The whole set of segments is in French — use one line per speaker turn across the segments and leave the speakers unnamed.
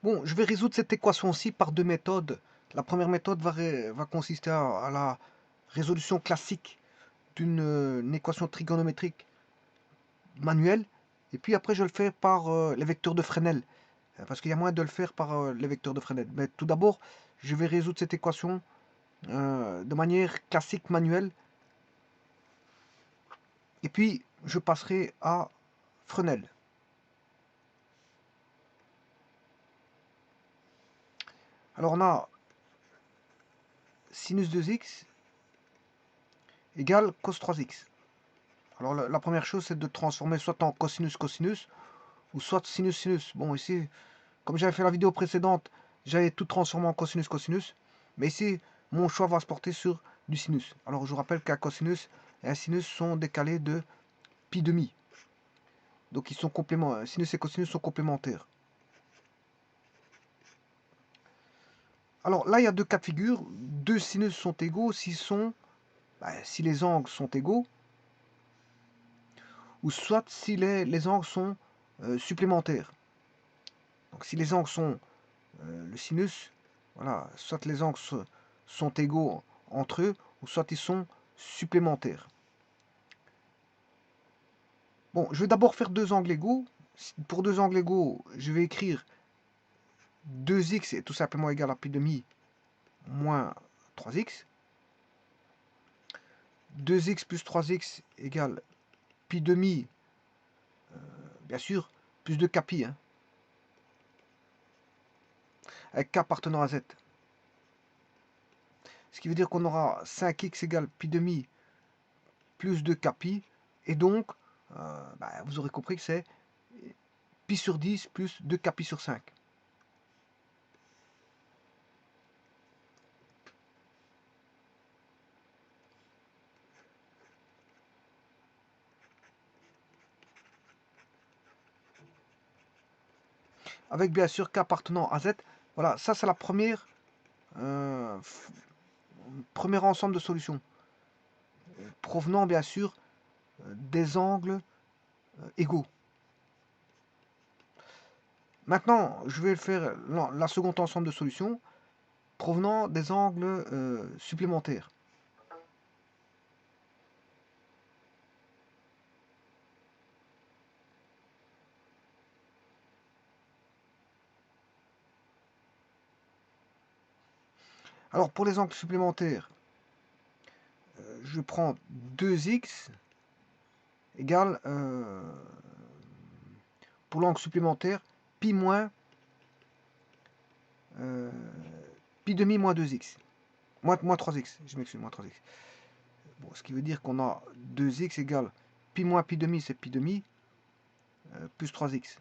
Bon, je vais résoudre cette équation-ci par deux méthodes. La première méthode va consister à la résolution classique d'une équation trigonométrique manuelle. Et puis après, je vais le faire par les vecteurs de Fresnel. Parce qu'il y a moyen de le faire par les vecteurs de Fresnel. Mais tout d'abord, je vais résoudre cette équation de manière classique manuelle. Et puis, je passerai à Fresnel. Alors, on a sinus 2x égale cos 3x. Alors, la première chose, c'est de transformer soit en cosinus-cosinus, ou soit sinus-sinus. Bon, ici, comme j'avais fait la vidéo précédente, j'avais tout transformé en cosinus-cosinus. Mais ici, mon choix va se porter sur du sinus. Alors, je vous rappelle qu'un cosinus et un sinus sont décalés de pi demi. Donc, ils sont complémentaires. Sinus et cosinus sont complémentaires. Alors, là, il y a deux cas de figure. Deux sinus sont égaux si les angles sont égaux, ou soit si les angles sont supplémentaires. Donc, si les angles sont le sinus, voilà, soit les angles sont égaux entre eux, ou soit ils sont supplémentaires. Bon, je vais d'abord faire deux angles égaux. Pour deux angles égaux, je vais écrire 2x est tout simplement égal à pi demi moins 3x. 2x plus 3x égale pi demi, bien sûr, plus 2 pi, hein, avec k appartenant à z. Ce qui veut dire qu'on aura 5x égale pi demi plus 2 pi, et donc, vous aurez compris que c'est pi sur 10 plus 2 pi sur 5. Avec bien sûr k appartenant à z. Voilà, ça c'est la première premier ensemble de solutions, provenant bien sûr des angles égaux. Maintenant, je vais faire la seconde ensemble de solutions provenant des angles supplémentaires. Alors pour les angles supplémentaires, je prends 2x égale, pour l'angle supplémentaire, pi moins pi demi moins 2x. Moins 3x, je m'excuse, moins 3x. Bon, ce qui veut dire qu'on a 2x égale pi moins pi demi, c'est pi demi, plus 3x.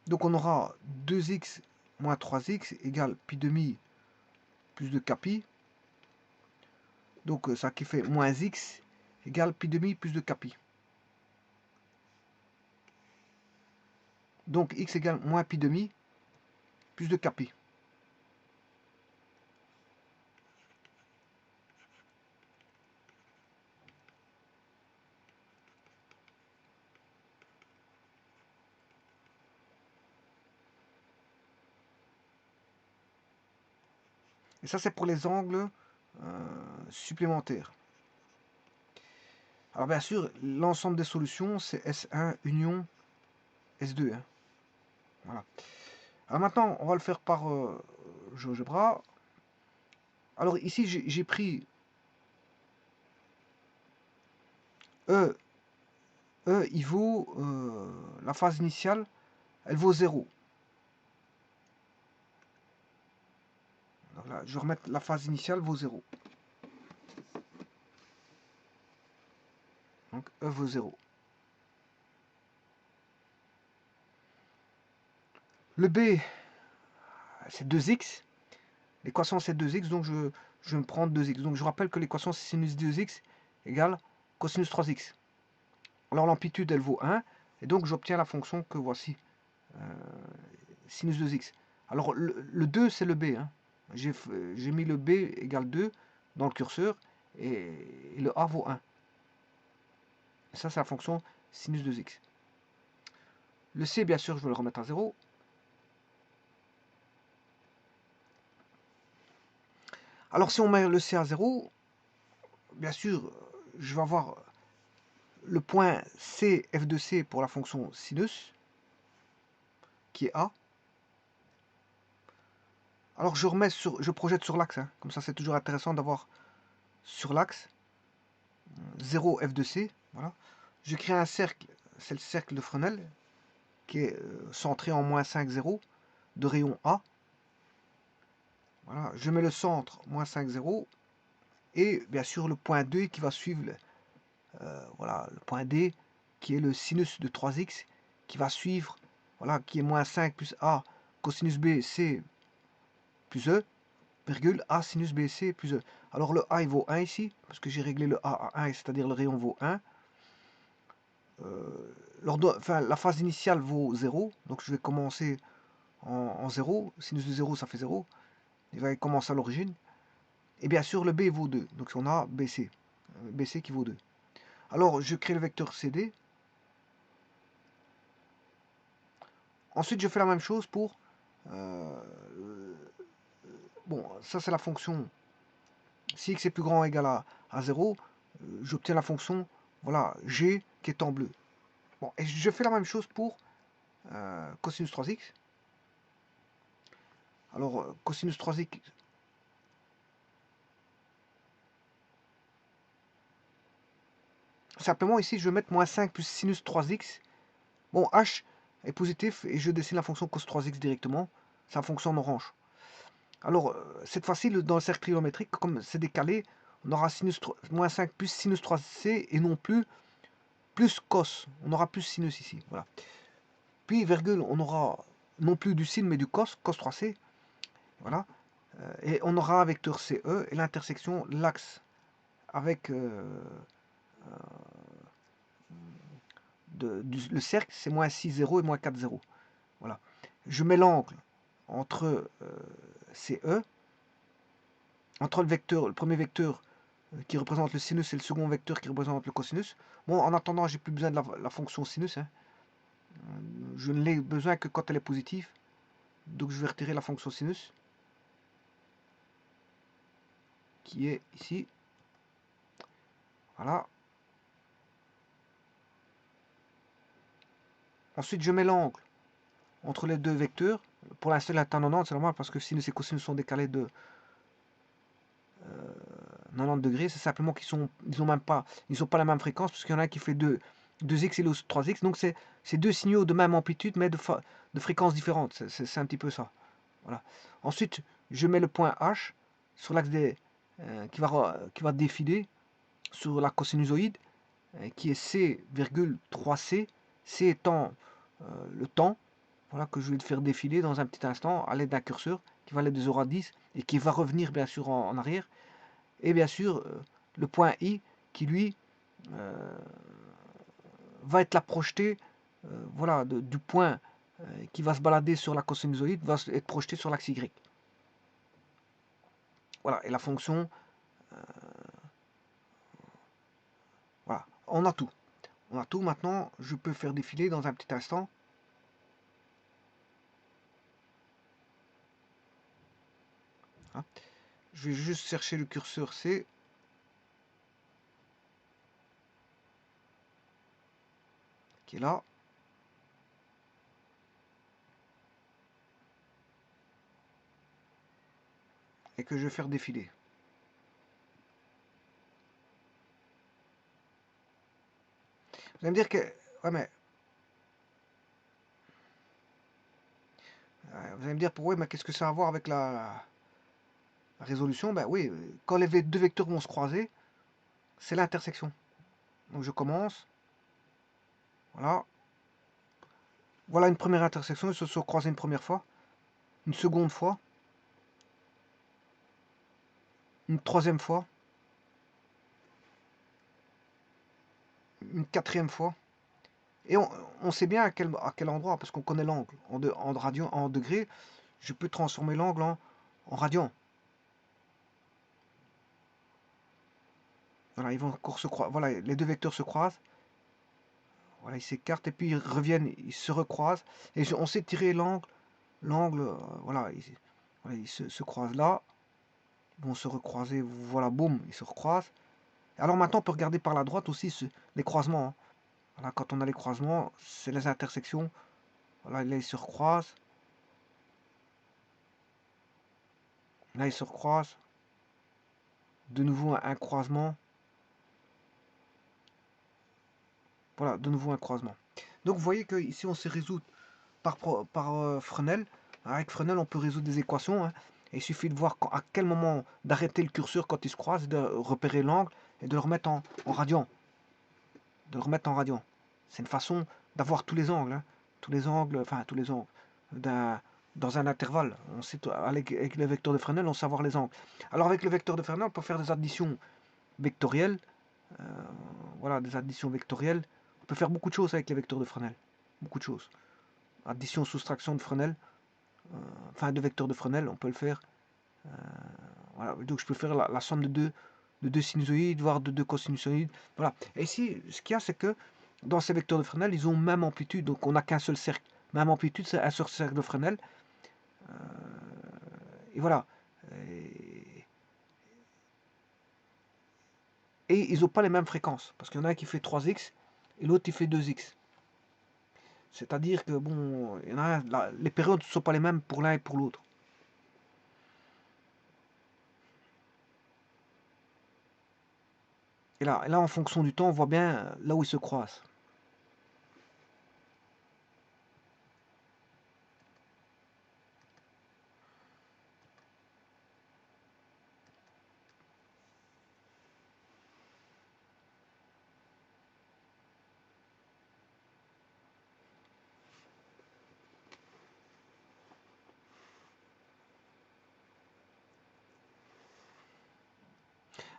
Donc on aura 2x moins 3x égale pi demi plus 2 pi. Donc ça qui fait moins x égale pi demi plus 2 pi. Donc x égale moins pi demi plus 2 pi. Et ça c'est pour les angles supplémentaires. Alors bien sûr, l'ensemble des solutions, c'est S1 union S2. Hein. Voilà. Alors maintenant, on va le faire par GeoGebra. Alors ici, j'ai pris E. E, il vaut, la phase initiale, elle vaut 0. Alors là, je vais remettre la phase initiale vaut 0. Donc E vaut 0. Le B, c'est 2x. L'équation c'est 2x, donc je vais me prendre 2x. Donc je rappelle que l'équation c'est sinus 2x égale cosinus 3x. Alors l'amplitude elle vaut 1, et donc j'obtiens la fonction que voici, sinus 2x. Alors le 2 c'est le b, hein. J'ai mis le b égale 2 dans le curseur, et le a vaut 1. Ça, c'est la fonction sinus 2x. Le c, bien sûr, je vais le remettre à 0. Alors, si on met le c à 0, bien sûr, je vais avoir le point c, f de c pour la fonction sinus, qui est a. Alors, je projette sur l'axe. Hein. Comme ça, c'est toujours intéressant d'avoir sur l'axe 0 f de c. Voilà. Je crée un cercle, c'est le cercle de Fresnel, qui est centré en moins 5, 0, de rayon A. Voilà. Je mets le centre, moins 5, 0, et bien sûr le point 2 qui va suivre, voilà, le point D, qui est le sinus de 3x, qui va suivre, voilà, qui est moins 5 plus A, cosinus B, C, plus E, virgule, A sinus B, C, plus E. Alors le A, il vaut 1 ici, parce que j'ai réglé le A à 1, c'est-à-dire le rayon vaut 1. La phase initiale vaut 0, donc je vais commencer en 0, sinus de 0 ça fait 0, il va commencer à l'origine, et bien sûr le B vaut 2, donc on a BC, BC qui vaut 2. Alors je crée le vecteur CD, ensuite je fais la même chose pour, bon ça c'est la fonction, si x est plus grand ou égal à 0, j'obtiens la fonction, voilà, G qui est en bleu. Bon, et je fais la même chose pour cosinus 3x. Alors, cosinus 3x, simplement ici, je vais mettre moins 5 plus sinus 3x. Bon, h est positif et je dessine la fonction cos 3x directement. C'est la fonction en orange. Alors, cette fois-ci, dans le cercle trigonométrique, comme c'est décalé, on aura sinus moins 5 plus sinus 3c et non plus cos. On aura plus sinus ici. Voilà. Puis, virgule, on aura non plus du sin, mais du cos 3c. Voilà. Et on aura un vecteur CE et l'intersection, l'axe avec le cercle, c'est moins 6, 0 et moins 4, 0. Voilà. Je mets l'angle entre CE, entre le premier vecteur qui représente le sinus et le second vecteur qui représente le cosinus. Bon, en attendant, j'ai plus besoin de la fonction sinus. Hein. Je ne l'ai besoin que quand elle est positive. Donc je vais retirer la fonction sinus, qui est ici. Voilà. Ensuite, je mets l'angle entre les deux vecteurs. Pour l'instant, il est à 90, c'est normal parce que sinus et cosinus sont décalés de 90 degrés. C'est simplement qu'ils n'ont pas la même fréquence, parce qu'il y en a un qui fait 2x et l'autre 3x. Donc c'est deux signaux de même amplitude, mais de fréquences différentes. C'est un petit peu ça. Voilà. Ensuite, je mets le point H sur l'axe qui va défiler sur la cosinusoïde, qui est C,3c, C étant le temps, voilà, que je vais faire défiler dans un petit instant à l'aide d'un curseur qui va aller de 0 à 10 et qui va revenir bien sûr en arrière. Et bien sûr, le point I qui lui va être la projetée, voilà, du point qui va se balader sur la cosinusoïde va être projeté sur l'axe Y. Voilà, et la fonction, voilà, on a tout. On a tout. Maintenant, je peux faire défiler dans un petit instant. Hein. Je vais juste chercher le curseur C. Qui est là. Et que je vais faire défiler. Vous allez me dire que... Ouais, mais... Vous allez me dire, ouais, mais qu'est-ce que ça a à voir avec la résolution? Ben oui, quand les deux vecteurs vont se croiser, c'est l'intersection. Donc je commence. Voilà. Voilà une première intersection, ils se sont croisés une première fois. Une seconde fois. Une troisième fois. Une quatrième fois. Et on sait bien à quel endroit, parce qu'on connaît l'angle. En degrés, je peux transformer l'angle en radian. Voilà, ils vont encore se croiser. Voilà, les deux vecteurs se croisent. Voilà, ils s'écartent et puis ils reviennent, ils se recroisent. Et on sait tirer l'angle, voilà, ils se croisent là. Ils vont se recroiser, voilà, boum, ils se recroisent. Alors maintenant, on peut regarder par la droite aussi les croisements, hein. Voilà, quand on a les croisements, c'est les intersections. Voilà, là, ils se recroisent. Là, ils se recroisent. De nouveau, un croisement. Voilà, de nouveau un croisement. Donc, vous voyez que ici, on sait résoudre par Fresnel. Avec Fresnel, on peut résoudre des équations, hein. Et il suffit de voir à quel moment d'arrêter le curseur quand il se croise, de repérer l'angle et de le remettre en radian. De le remettre en radian. C'est une façon d'avoir tous les angles, hein. Tous les angles, enfin tous les angles, dans un intervalle. On sait, avec le vecteur de Fresnel, on sait savoir les angles. Alors avec le vecteur de Fresnel, on peut faire des additions vectorielles. euh, voilà, des additions vectorielles. On peut faire beaucoup de choses avec les vecteurs de Fresnel. Beaucoup de choses. Addition, soustraction de Fresnel. Enfin, de vecteurs de Fresnel, on peut le faire. Voilà, donc je peux faire la somme de deux sinusoïdes, voire de deux cosinusoïdes. Voilà. Et ici, ce qu'il y a, c'est que dans ces vecteurs de Fresnel, ils ont même amplitude, donc on n'a qu'un seul cercle. Même amplitude, c'est un seul cercle de Fresnel. Et voilà. Et ils n'ont pas les mêmes fréquences. Parce qu'il y en a un qui fait 3x et l'autre qui fait 2x. C'est-à-dire que, bon, il y en a les périodes ne sont pas les mêmes pour l'un et pour l'autre. Et là, en fonction du temps, on voit bien là où ils se croisent.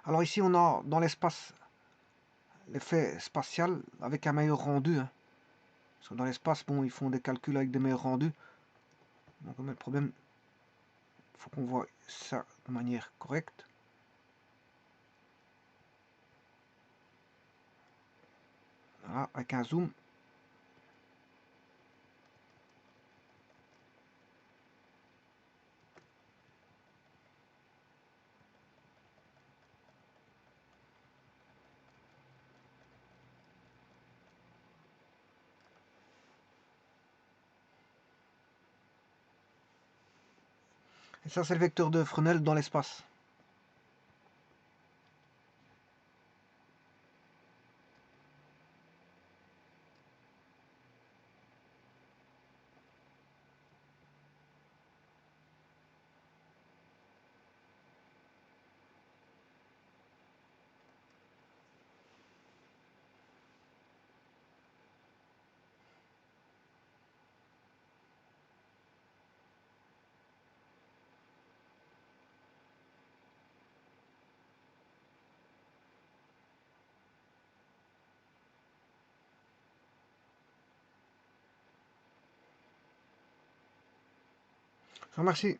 Alors ici, on a dans l'espace l'effet spatial avec un meilleur rendu, hein. Parce que dans l'espace, bon, ils font des calculs avec des meilleurs rendus. Donc, le problème, il faut qu'on voit ça de manière correcte. Voilà, avec un zoom. Et ça, c'est le vecteur de Fresnel dans l'espace. Je vous remercie.